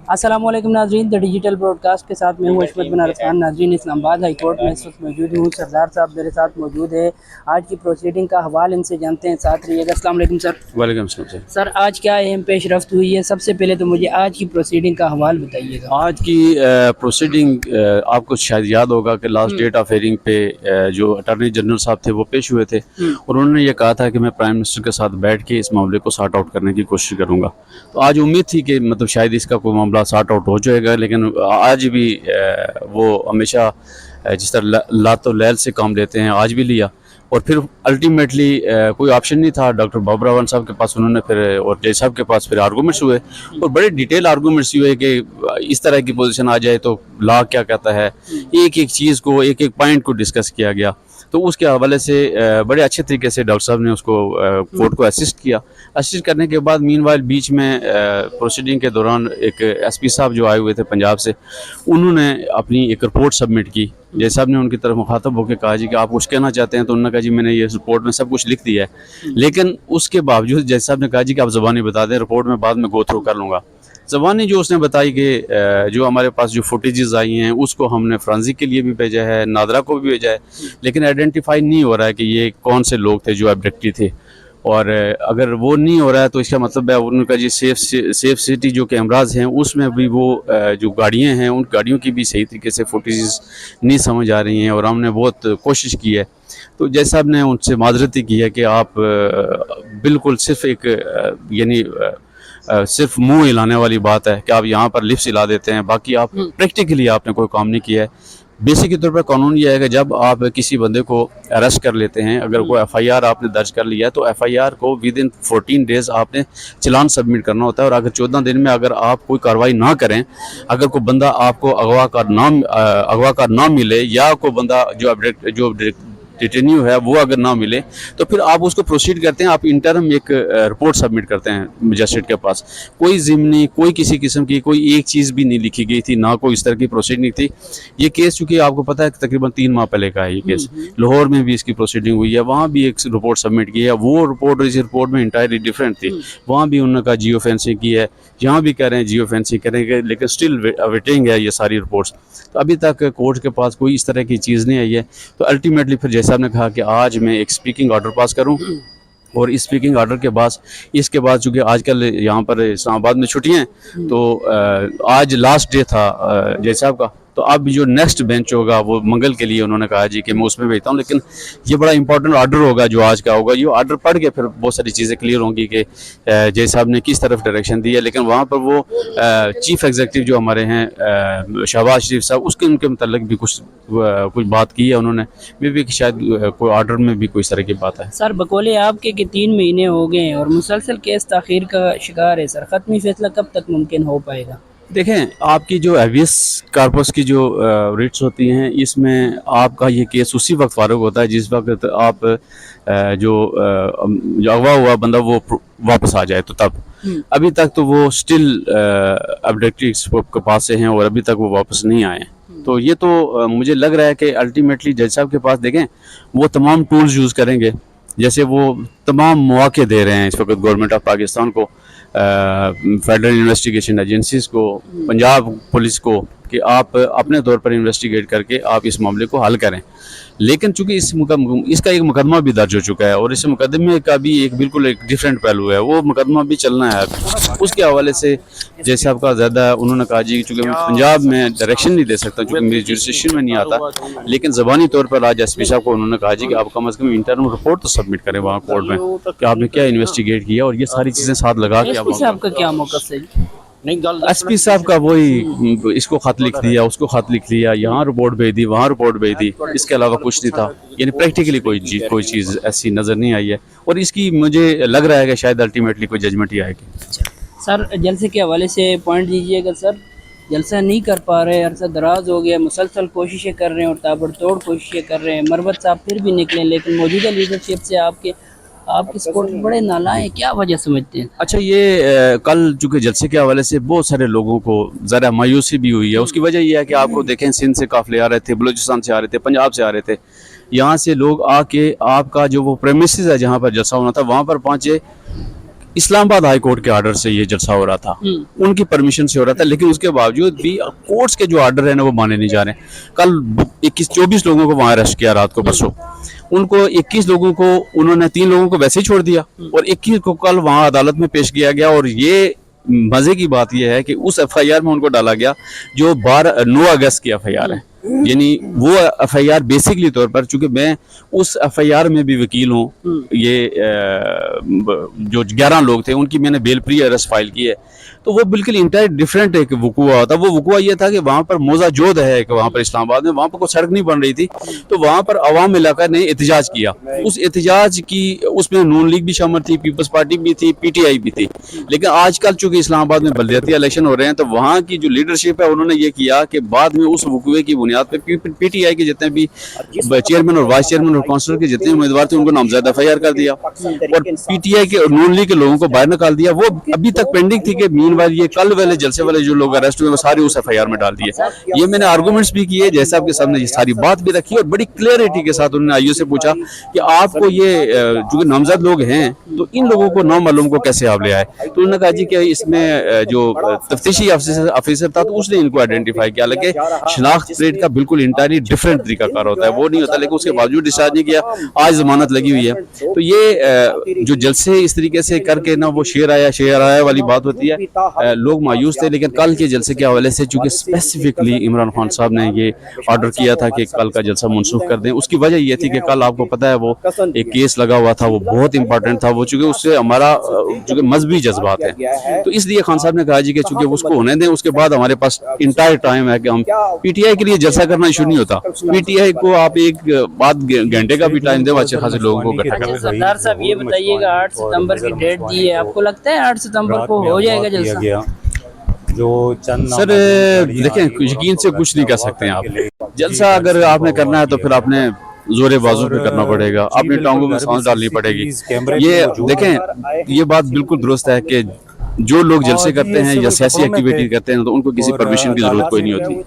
अस्सलाम वालेकुम नाज़रीन, द डिजिटल ब्रॉडकास्ट के साथ मैं हूँ अशमत बिन अरफान। नाज़रीन, इस्लामाबाद हाई कोर्ट में इस वक्त मौजूद हूँ। सरदार साहब मेरे साथ मौजूद है। आज की प्रोसीडिंग का हवाल इनसे जानते हैं, साथ रहिएगा। अस्सलाम वालेकुम सर। वालेकुम सलाम सर। सर, आज क्या अहम पेश रफ्त हुई है? सबसे पहले तो मुझे आज की प्रोसीडिंग का हवाल बताइएगा। आज की प्रोसीडिंग आपको शायद याद होगा कि लास्ट डेट ऑफ हेयरिंग पे जो अटॉर्नी जनरल साहब थे वो पेश हुए थे और उन्होंने ये कहा था कि मैं प्राइम मिनिस्टर के साथ बैठ के इस मामले को सॉर्ट आउट करने की कोशिश करूंगा। तो आज उम्मीद थी कि मतलब शायद इसका कोई मामला सॉर्ट आउट हो जाएगा, लेकिन आज भी वो हमेशा जिस तरह ला तो लैल से काम लेते हैं, आज भी लिया और फिर अल्टीमेटली कोई ऑप्शन नहीं था। डॉक्टर बाबर रावल साहब के पास उन्होंने फिर और जज साहब के पास फिर आर्गूमेंट्स हुए और बड़े डिटेल आर्गूमेंट्स हुए कि इस तरह की पोजीशन आ जाए तो लॉ क्या कहता है। एक एक चीज़ को, एक एक पॉइंट को डिस्कस किया गया। तो उसके हवाले से बड़े अच्छे तरीके से डॉक्टर साहब ने उसको कोर्ट को असिस्ट किया। असिस्ट करने के बाद मीनवाइल बीच में प्रोसीडिंग के दौरान एक एसपी साहब जो आए हुए थे पंजाब से, उन्होंने अपनी एक रिपोर्ट सबमिट की। जज साहब ने उनकी तरफ मुखातब होकर कहा जी कि आप कुछ कहना चाहते हैं, तो उन्होंने कहा जी मैंने ये रिपोर्ट में सब कुछ लिख दिया है। लेकिन उसके बावजूद जज साहब ने कहा जी कि आप ज़बानी बता दें, रिपोर्ट में बाद में गो थ्रू कर लूँगा। ज़बानी जो उसने बताई कि जो हमारे पास जो फुटेजेस आई हैं उसको हमने फ्रांसिक के लिए भी भेजा है, नादरा को भी भेजा है, लेकिन आइडेंटिफाई नहीं हो रहा है कि ये कौन से लोग थे जो अब्डक्टी थे। और अगर वो नहीं हो रहा है तो इसका मतलब है उनका जी सेफ सिटी जो कैमराज हैं उसमें भी वो जो गाड़ियाँ हैं उन गाड़ियों की भी सही तरीके से फुटेजेस नहीं समझ आ रही हैं और हमने बहुत कोशिश की है। तो जज साहब ने उनसे माजरती की है कि आप बिल्कुल सिर्फ एक यानी सिर्फ मुंह हिलाने वाली बात है कि आप यहाँ पर लिप्स हिला देते हैं, बाकी आप प्रैक्टिकली आपने कोई काम नहीं किया है। बेसिक के तौर पर कानून ये है कि जब आप किसी बंदे को अरेस्ट कर लेते हैं, अगर कोई एफआईआर आपने दर्ज कर लिया है तो एफआईआर को विद इन 14 डेज आपने चलान सबमिट करना होता है। और अगर 14 दिन में अगर आप कोई कार्रवाई ना करें, अगर कोई बंदा आपको अगवा का नाम मिले या कोई बंदा जो डिटेन्यू है वो अगर ना मिले, तो फिर आप उसको प्रोसीड करते हैं। आप इंटरम एक रिपोर्ट सबमिट करते हैं मजिस्ट्रेट के पास। कोई ज़िम्नी, कोई किसी किस्म की कोई एक चीज़ भी नहीं लिखी गई थी, ना कोई इस तरह की प्रोसीडिंग थी। ये केस चूँकि आपको पता है तकरीबन 3 माह पहले का है ये केस। लाहौर में भी इसकी प्रोसीडिंग हुई है, वहाँ भी एक रिपोर्ट सबमिट की है। वो रिपोर्ट इस रिपोर्ट में इंटायरली डिफरेंट थी। वहाँ भी उन्होंने कहा जियो फेंसिंग की है, यहाँ भी कह रहे हैं जियो फेंसिंग करेंगे, लेकिन स्टिल वेटिंग है ये सारी रिपोर्ट्स। तो अभी तक कोर्ट के पास कोई इस तरह की चीज़ नहीं आई है। तो अल्टीमेटली फिर जज साहब ने कहा कि आज मैं एक स्पीकिंग ऑर्डर पास करूं और इस स्पीकिंग ऑर्डर के बाद इसके बाद चूँकि आजकल यहाँ पर इस्लामाबाद में छुट्टियाँ हैं तो आज लास्ट डे था जज साहब का। तो अब जो नेक्स्ट बेंच होगा वो मंगल के लिए उन्होंने कहा जी कि मैं उसमें भेजता हूँ, लेकिन ये बड़ा इंपॉर्टेंट ऑर्डर होगा जो आज का होगा। ये ऑर्डर पढ़ के फिर बहुत सारी चीज़ें क्लियर होंगी कि जज साहब ने किस तरफ डायरेक्शन दी है। लेकिन वहाँ पर वो चीफ एग्जीक्यूटिव जो हमारे हैं शहबाज शरीफ साहब, उनके मतलब भी कुछ बात की है उन्होंने, मे भी शायद कोई ऑर्डर में भी कोई इस तरह की बात है। सर, बकौले आपके कि 3 महीने हो गए हैं और मुसलसल केस ताख़ीर का शिकार है। सर, ख़त्मी फैसला कब तक मुमकिन हो पाएगा? देखें, आपकी जो हैवियस कॉर्पस की जो रिट्स होती हैं, इसमें आपका ये केस उसी वक्त फारुग होता है जिस वक्त आप जो अगवा हुआ बंदा वो वापस आ जाए। तो तब अभी तक तो वो स्टिल अब्डक्टीज के पास से हैं और अभी तक वो वापस नहीं आए। तो ये तो मुझे लग रहा है कि अल्टीमेटली जज साहब के पास देखें वो तमाम टूल्स यूज़ करेंगे, जैसे वो तमाम मौके दे रहे हैं इस वक्त गवर्नमेंट ऑफ पाकिस्तान को, फेडरल इन्वेस्टिगेशन एजेंसीज को, पंजाब पुलिस को, कि आप अपने तौर पर इन्वेस्टिगेट करके आप इस मामले को हल करें। लेकिन चूंकि इसका एक मुकदमा भी दर्ज हो चुका है और इस मुकदमे का भी एक बिल्कुल एक डिफरेंट पहलू है, वो मुकदमा भी चलना है। उसके हवाले से जज साहब का ज़्यादा उन्होंने कहा जी चूँकि मैं पंजाब में डायरेक्शन नहीं दे सकता क्योंकि मेरी जुरिस्डिक्शन में नहीं आता, लेकिन ज़बानी तौर पर आज एसपी साहब को उन्होंने कहा जी कि आप कम अज़ कम इंटरनल रिपोर्ट तो सबमिट करें वहाँ कोर्ट में कि आपने क्या इन्वेस्टिगेट किया और ये सारी चीज़ें साथ लगा के। एसपी साहब का क्या मौक़िफ़ है? एसपी साहब का वही इसको खत लिख दिया, उसको खत लिख लिया, यहाँ रिपोर्ट भेज दी, वहाँ रिपोर्ट भेज दी, इसके अलावा कुछ नहीं था। यानी प्रैक्टिकली कोई चीज़ ऐसी नज़र नहीं आई है और इसकी मुझे लग रहा है कि शायद अल्टीमेटली कोई जजमेंट ही आएगी। सर, जलसे के हवाले से पॉइंट दीजिएगा। सर, जलसा नहीं कर पा रहे, अरसा दराज हो गया, मुसलसल कोशिशें कर रहे हैं और ताबड़तोड़ कोशिशें कर रहे हैं। मरवत साहब फिर भी निकले, लेकिन मौजूदा लीडरशिप से आपके सपोर्ट बड़े नालायक, क्या वजह समझते हैं? अच्छा, ये कल चूँकि जलसे के हवाले से बहुत सारे लोगों को ज़रा मायूसी भी हुई है। उसकी वजह यह है कि आपको देखें सिंध से काफ़िले आ रहे थे, बलूचिस्तान से आ रहे थे, पंजाब से आ रहे थे। यहाँ से लोग आके आपका जो वो प्रेमिसेस है जहाँ पर जलसा होना था वहाँ पर पहुँचे, اسلام آباد ہائی کورٹ کے آرڈر سے یہ جلسہ ہو رہا تھا, ان کی پرمیشن سے ہو رہا تھا, لیکن اس کے باوجود بھی کورٹس کے جو آرڈر ہیں نا وہ مانے نہیں جا رہے ہیں. کل 24 لوگوں کو وہاں اریسٹ کیا رات کو پرسوں, ان کو 21 لوگوں کو انہوں نے 3 لوگوں کو ویسے ہی چھوڑ دیا اور 21 کو کل وہاں عدالت میں پیش کیا گیا. اور یہ مزے کی بات یہ ہے کہ اس ایف آئی آر میں ان کو ڈالا گیا جو 9 اگست کی ایف آئی آر ہے. یعنی وہ ایف آئی آر بیسکلی طور پر, چونکہ میں اس ایف آئی آر میں بھی وکیل ہوں, یہ جو 11 لوگ تھے ان کی میں نے بیل پری ارسٹ فائل کی ہے, تو وہ بالکل انٹائر ڈفرینٹ ایک وقوع ہوا تھا. وہ وقوع یہ تھا کہ وہاں پر موزہ جود ہے کہ وہاں پر اسلام آباد میں وہاں پر کوئی سڑک نہیں بن رہی تھی, تو وہاں پر عوام علاقہ نے احتجاج کیا. اس احتجاج کی اس میں نون لیگ بھی شامل تھی, پیپلز پارٹی بھی تھی, پی ٹی آئی بھی تھی. لیکن آج کل چونکہ اسلام آباد میں بلدیاتی الیکشن ہو رہے ہیں, تو وہاں کی جو لیڈرشپ ہے انہوں نے یہ کیا کہ بعد میں اس وقوع کی بنیاد پہ پی ٹی آئی کے جتنے بھی چیئرمین اور وائس چیئرمین اور کونسلر کے جتنے امیدوار تھے ان کو نامزد ایف آئی آر کر دیا, اور پی ٹی آئی کے نون لیگ کے لوگوں کو باہر نکال دیا. وہ ابھی تک پینڈنگ تھی کہ مین وائل یہ کل والے جلسے والے جو لوگ اریسٹ ہوئے وہ سارے اس ایف آئی آر میں ڈال دیے. یہ میں نے آرگومنٹس بھی کیے, جیسا آپ کے سامنے یہ ساری بات بھی رکھی, اور بڑی کلیئرٹی کے ساتھ انہوں نے آئی او سے پوچھا کہ آپ کو یہ جو نامزد لوگ ہیں تو ان لوگوں کو نامعلوم کو کیسے آپ لے آئے. تو انہوں نے کہا جی کہ اس میں جو تفتیشی آفیسر تھا تو اس نے ان کو آئیڈینٹیفائی کیا, لگے شناخت پلیٹ کا بالکل انٹائرلی ڈفرینٹ طریقہ کار ہوتا ہے, وہ نہیں ہوتا, لیکن اس کے باوجود ڈسچارج نہیں کیا. آج ضمانت لگی ہوئی ہے. تو یہ جو جلسے اس طریقے سے کر کے نا وہ شیر آیا والی بات ہوتی ہے, لوگ مایوس تھے. لیکن کل کے جلسے کے حوالے سے چونکہ اسپیسیفکلی عمران خان صاحب نے یہ آرڈر کیا تھا کہ کل کا جلسہ منسوخ کر دیں, اس کی وجہ یہ تھی کہ کل آپ کو پتہ ہے وہ ایک کیس لگا ہوا تھا, وہ بہت امپورٹنٹ تھا, وہ چونکہ اس سے ہمارا چونکہ مذہبی جذبات ہیں, تو اس لیے خان صاحب نے کہا جی کہ چونکہ اس کو ہونے دیں, اس کے بعد ہمارے پاس انٹائر ٹائم ہے کہ ہم پی ٹی آئی کے لیے جلسہ کرنا ایشو نہیں ہوتا. پی ٹی آئی کو آپ ایک بعد گھنٹے کا بھی ٹائم دیں, اچھے خاصے لوگوں کو اکٹھا کریں. سردار صاحب یہ بتائیے گا 8 ستمبر کی ڈیٹ دی ہے, آپ کو لگتا ہے 8 ستمبر کو ہو جائے گا جلسہ؟ سر دیکھیں یقین سے کچھ نہیں کہہ سکتے ہیں آپ. جلسہ اگر آپ نے کرنا ہے تو پھر آپ نے زور بازو پہ کرنا پڑے گا, اپنی ٹانگوں میں سانس ڈالنی پڑے گی. یہ دیکھیں یہ بات بالکل درست ہے کہ جو لوگ جلسے کرتے ہیں یا سیاسی ایکٹیویٹی کرتے ہیں تو ان کو کسی پرمیشن کی ضرورت کوئی نہیں ہوتی.